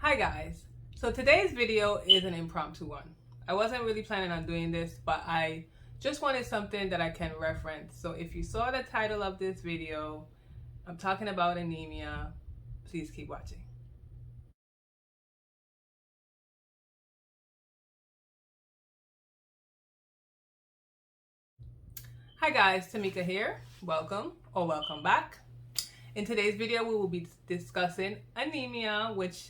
Hi guys, so today's video is an impromptu one. I wasn't really planning on doing this, but I just wanted something that I can reference. So if you saw the title of this video, I'm talking about anemia, please keep watching. Hi guys, Tamika here. Welcome or welcome back. In today's video, we will be discussing anemia, which,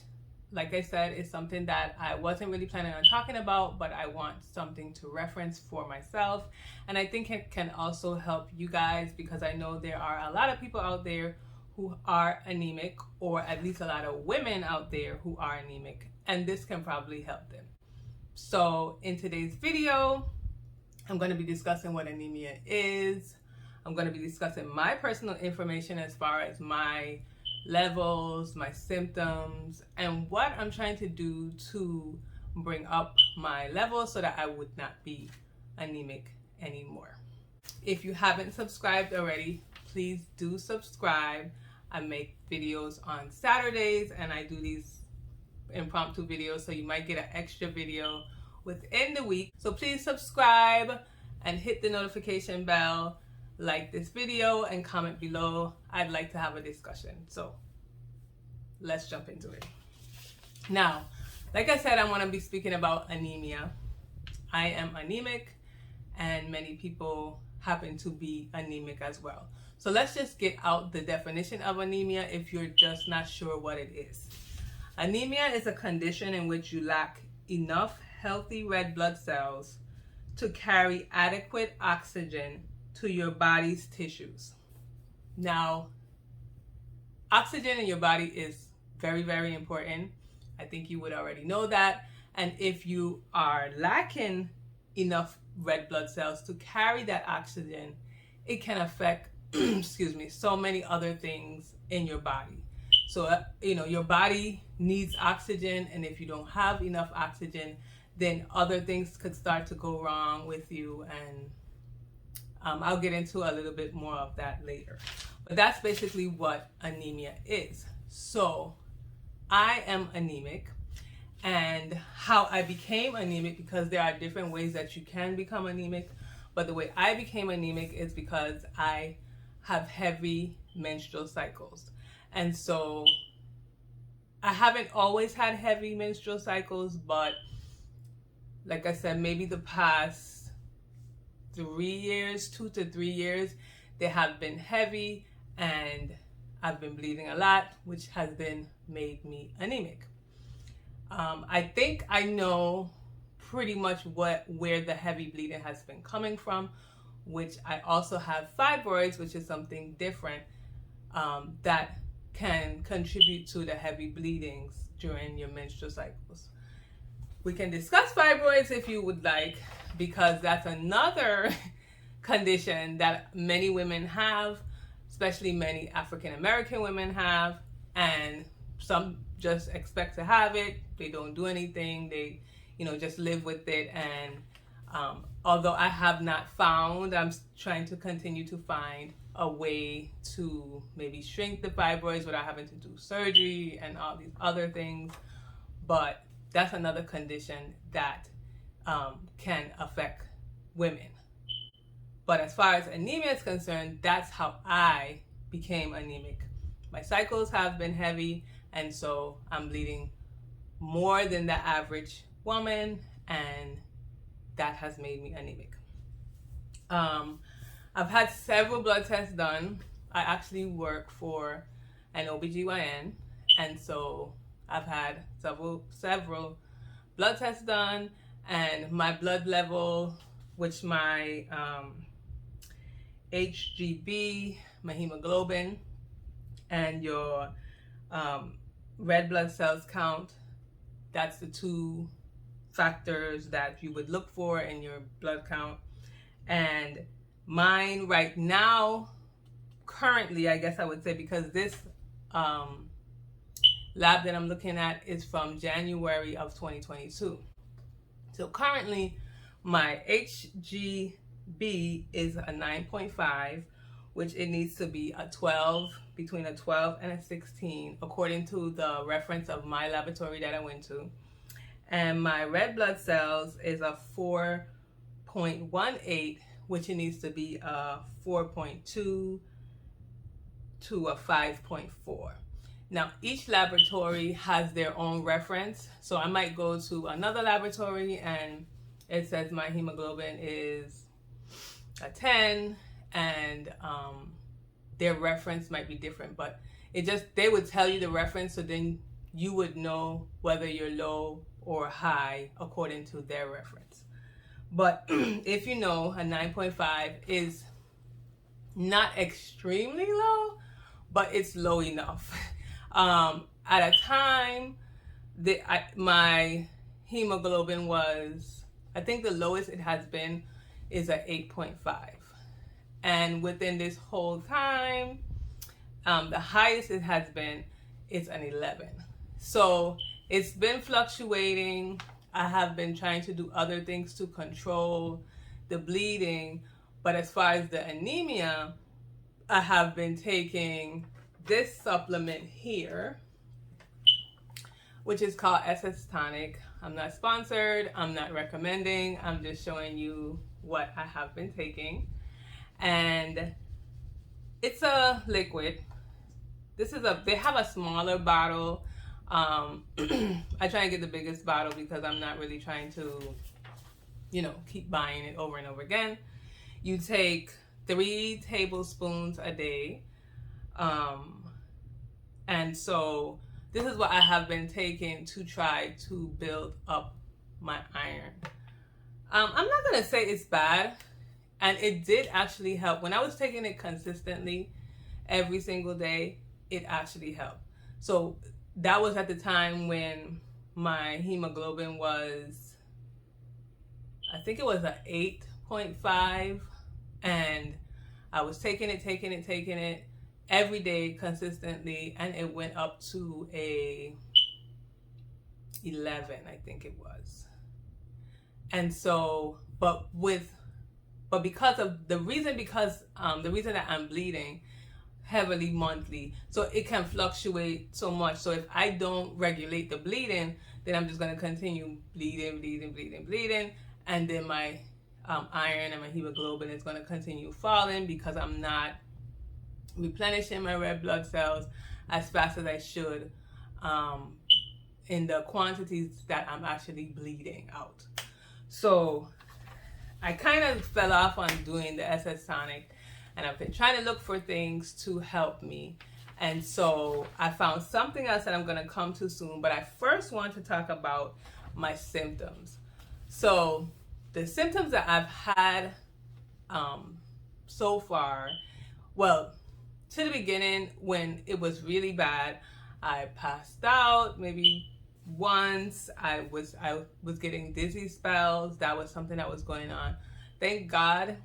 like I said, is something that I wasn't really planning on talking about, but I want something to reference for myself. And I think it can also help you guys because I know there are a lot of people out there who are anemic, or at least a lot of women out there who are anemic, and this can probably help them. So in today's video, I'm going to be discussing what anemia is. I'm going to be discussing my personal information as far as my levels, my symptoms, and what I'm trying to do to bring up my levels so that I would not be anemic anymore. If you haven't subscribed already, please do subscribe. I make videos on Saturdays and I do these impromptu videos, so you might get an extra video within the week. So please subscribe and hit the notification bell, like this video, and comment below. I'd like to have a discussion. So let's jump into it. Now, like I said, I want to be speaking about anemia. I am anemic and many people happen to be anemic as well. So let's just get out the definition of anemia if you're just not sure what it is. Anemia is a condition in which you lack enough healthy red blood cells to carry adequate oxygen to your body's tissues. Now, oxygen in your body is very, very important. I think you would already know that. And if you are lacking enough red blood cells to carry that oxygen, it can affect, excuse me, so many other things in your body. So, your body needs oxygen, and if you don't have enough oxygen, then other things could start to go wrong with you, and I'll get into a little bit more of that later. But that's basically what anemia is. So I am anemic, and how I became anemic, because there are different ways that you can become anemic, but the way I became anemic is because I have heavy menstrual cycles. And so I haven't always had heavy menstrual cycles, but like I said, maybe the past 3 years, 2 to 3 years, they have been heavy and I've been bleeding a lot, which has then made me anemic. I think I know pretty much where the heavy bleeding has been coming from, which I also have fibroids, which is something different that can contribute to the heavy bleedings during your menstrual cycles. We can discuss fibroids if you would like, because that's another condition that many women have, especially many African American women have, and some just expect to have it. They don't do anything. They, just live with it. And although I have not found, I'm trying to continue to find a way to maybe shrink the fibroids without having to do surgery and all these other things. But that's another condition that can affect women. But as far as anemia is concerned, that's how I became anemic. My cycles have been heavy, and so I'm bleeding more than the average woman, and that has made me anemic. I've had several blood tests done. I actually work for an OBGYN, and so I've had several blood tests done, and my blood level, which my HGB, my hemoglobin, and your red blood cells count, that's the two factors that you would look for in your blood count. And mine right now, currently, I guess I would say, because this lab that I'm looking at is from January of 2022. So currently my HGB is a 9.5, which it needs to be a 12, between a 12 and a 16, according to the reference of my laboratory that I went to. And my red blood cells is a 4.18, which it needs to be a 4.2 to a 5.4. Now, each laboratory has their own reference. So I might go to another laboratory and it says my hemoglobin is a 10, and their reference might be different, but they would tell you the reference, so then you would know whether you're low or high according to their reference. But if you know a 9.5 is not extremely low, but it's low enough. At a time, my hemoglobin was, I think the lowest it has been is a 8.5. And within this whole time, the highest it has been is an 11. So it's been fluctuating. I have been trying to do other things to control the bleeding. But as far as the anemia, I have been taking this supplement here, which is called SS Tonic. I'm not sponsored. I'm not recommending. I'm just showing you what I have been taking. And it's a liquid. They have a smaller bottle. I try and get the biggest bottle because I'm not really trying to, keep buying it over and over again. You take 3 tablespoons a day. And so this is what I have been taking to try to build up my iron. I'm not going to say it's bad. And it did actually help. When I was taking it consistently every single day, it actually helped. So that was at the time when my hemoglobin was, I think it was a 8.5. And I was taking it every day consistently. And it went up to a 11, I think it was. And so, but because of the reason that I'm bleeding heavily monthly, so it can fluctuate so much. So if I don't regulate the bleeding, then I'm just going to continue bleeding, and then my iron and my hemoglobin is going to continue falling because I'm not replenishing my red blood cells as fast as I should in the quantities that I'm actually bleeding out. So I kind of fell off on doing the SS Tonic, and I've been trying to look for things to help me. And so I found something else that I'm going to come to soon, but I first want to talk about my symptoms. So the symptoms that I've had so far, well, to the beginning, when it was really bad, I passed out maybe once. I was getting dizzy spells. That was something that was going on. Thank God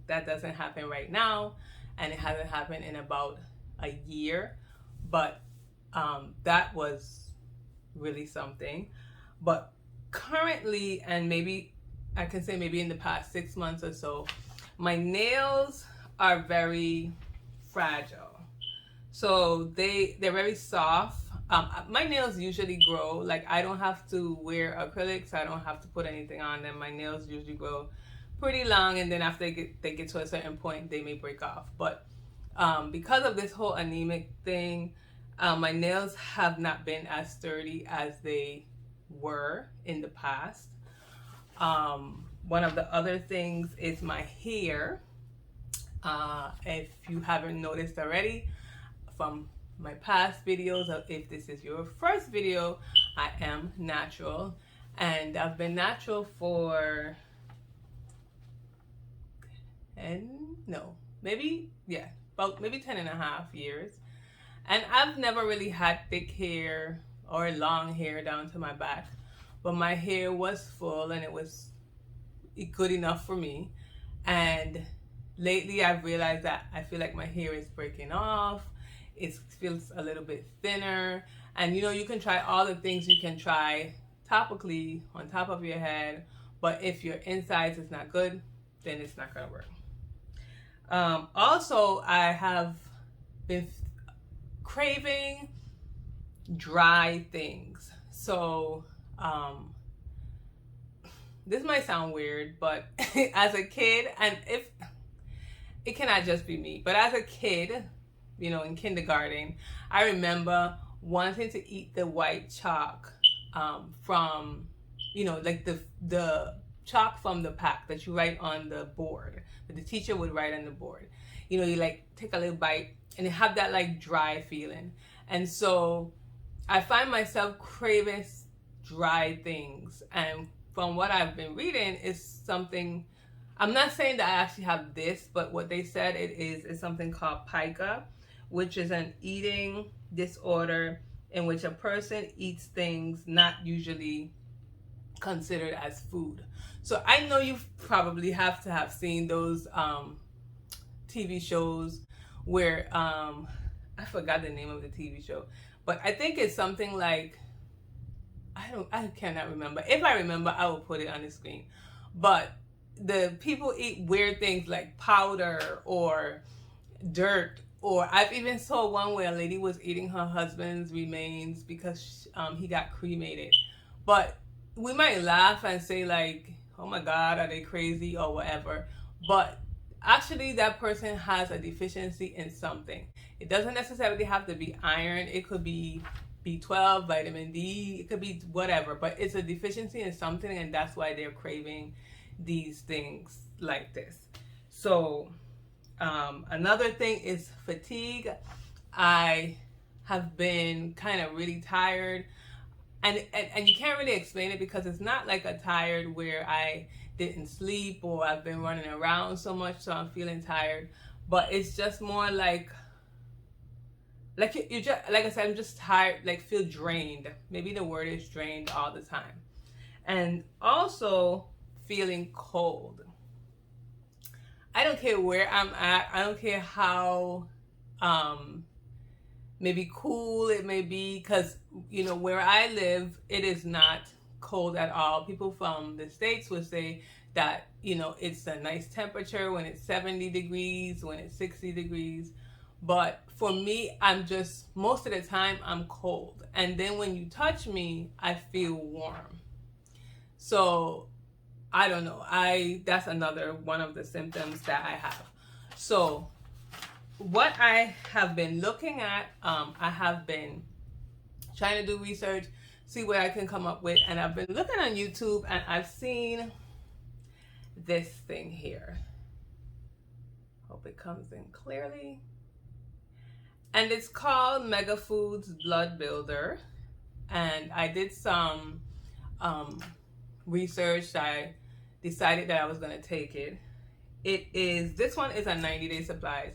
that doesn't happen right now, and it hasn't happened in about a year, but that was really something. But currently, and maybe I can say maybe in the past 6 months or so, my nails are very fragile. So they're very soft. My nails usually grow, like I don't have to wear acrylics, I don't have to put anything on them. My nails usually grow pretty long, and then after they get to a certain point, they may break off. But because of this whole anemic thing, my nails have not been as sturdy as they were in the past. One of the other things is my hair. If you haven't noticed already from my past videos, or if this is your first video, I am natural, and I've been natural for about maybe 10 and a half years. And I've never really had thick hair or long hair down to my back, but my hair was full and it was good enough for me. And lately I've realized that I feel like my hair is breaking off. It feels a little bit thinner. And you can try all the things you can try topically on top of your head, but if your insides is not good, then it's not gonna work. Also, I have been craving dry things. So, this might sound weird, but as a kid, and if it cannot just be me, but as a kid, in kindergarten, I remember wanting to eat the white chalk from, like the chalk from the pack that you write on the board, that the teacher would write on the board. You like take a little bite and it have that like dry feeling. And so I find myself craving dry things. And from what I've been reading, is something, I'm not saying that I actually have this, but what they said it is something called pica, which is an eating disorder in which a person eats things not usually considered as food. So I know you probably have to have seen those TV shows where I forgot the name of the TV show, but I think it's something like, I cannot remember. If I remember, I will put it on the screen. But the people eat weird things like powder or dirt, or I've even saw one where a lady was eating her husband's remains because he got cremated. But we might laugh and say like, oh my God, are they crazy or whatever? But actually that person has a deficiency in something. It doesn't necessarily have to be iron. It could be B12, vitamin D, it could be whatever, but it's a deficiency in something, and that's why they're craving these things like this. So another thing is fatigue. I have been kind of really tired, and you can't really explain it because it's not like a tired where I didn't sleep or I've been running around so much so I'm feeling tired, but it's just more like you just, like I said, I'm just tired, like feel drained. Maybe the word is drained all the time. And also feeling cold. I don't care where I'm at. I don't care how maybe cool it may be, because where I live, it is not cold at all. People from the States would say that it's a nice temperature when it's 70 degrees, when it's 60 degrees. But for me, I'm just, most of the time I'm cold, and then when you touch me I feel warm. So I don't know, that's another one of the symptoms that I have. So what I have been looking at, I have been trying to do research, see what I can come up with, and I've been looking on YouTube and I've seen this thing here. Hope it comes in clearly. And it's called Megafood's Blood Builder. And I did some research. I decided that I was going to take it. This one is a 90-day supplies.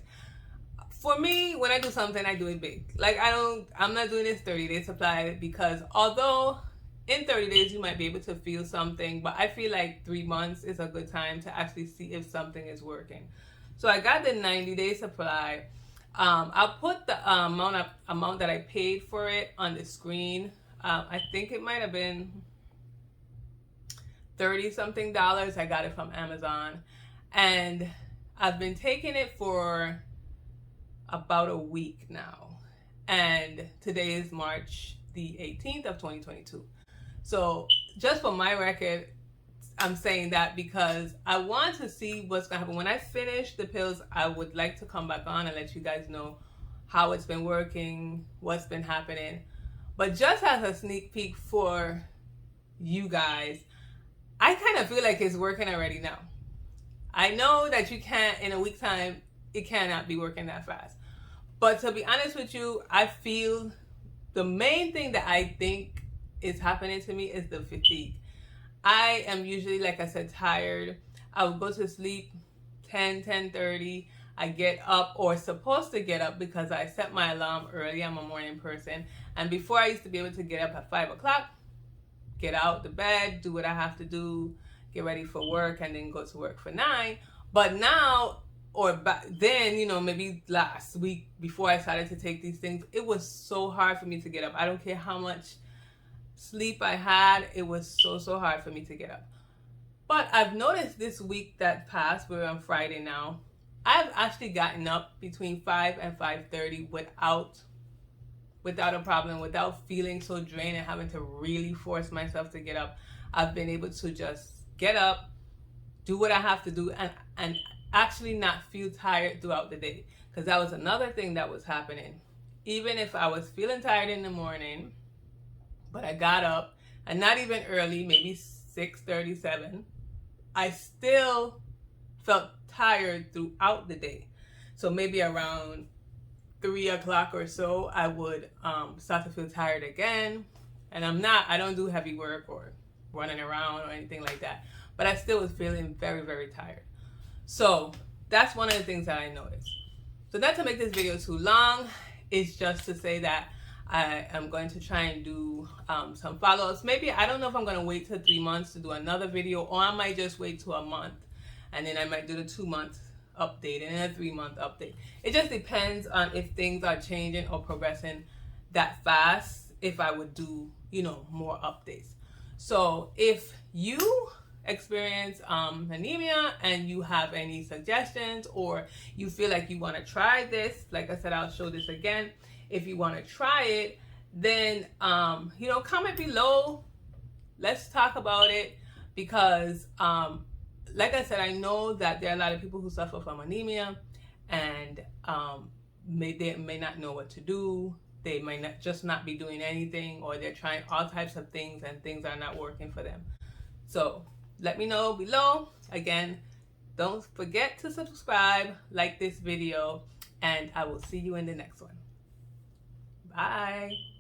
For me, when I do something, I do it big. Like I'm not doing this 30-day supply, because although in 30 days you might be able to feel something, but I feel like 3 months is a good time to actually see if something is working. So I got the 90-day supply. I'll put the amount that I paid for it on the screen. I think it might have been $30-something. I got it from Amazon, and I've been taking it for about a week now, and today is March the 18th of 2022. So just for my record, I'm saying that because I want to see what's gonna happen when I finish the pills. I would like to come back on and let you guys know how it's been working, what's been happening. But just as a sneak peek for you guys, I kind of feel like it's working already now. I know that you can't, in a week's time, it cannot be working that fast. But to be honest with you, I feel the main thing that I think is happening to me is the fatigue. I am usually, like I said, tired. I would go to sleep 10:30. I get up, or supposed to get up, because I set my alarm early. I'm a morning person. And before, I used to be able to get up at 5 o'clock, get out the bed, do what I have to do, get ready for work, and then go to work for 9. But now, or back then, maybe last week before I started to take these things, it was so hard for me to get up. I don't care how much sleep I had, it was so hard for me to get up. But I've noticed this week that passed, we're on Friday now, I've actually gotten up between 5 and 5:30 without a problem, without feeling so drained and having to really force myself to get up. I've been able to just get up, do what I have to do, and actually not feel tired throughout the day. Because that was another thing that was happening. Even if I was feeling tired in the morning, but I got up, and not even early, maybe 6:37, I still felt tired throughout the day. So maybe around 3 o'clock or so, I would start to feel tired again. And I don't do heavy work or running around or anything like that. But I still was feeling very, very tired. So that's one of the things that I noticed. So not to make this video too long, it's just to say that I am going to try and do some follow-ups. Maybe, I don't know if I'm going to wait till 3 months to do another video, or I might just wait till a month. And then I might do the 2 month update and then a 3 month update. It just depends on if things are changing or progressing that fast, if I would do, more updates. So if you experience anemia and you have any suggestions, or you feel like you want to try this, like I said, I'll show this again. If you want to try it, then comment below. Let's talk about it, because like I said, I know that there are a lot of people who suffer from anemia, and they may not know what to do. They might not be doing anything, or they're trying all types of things and things are not working for them. So let me know below. Again, don't forget to subscribe, like this video, and I will see you in the next one. Bye.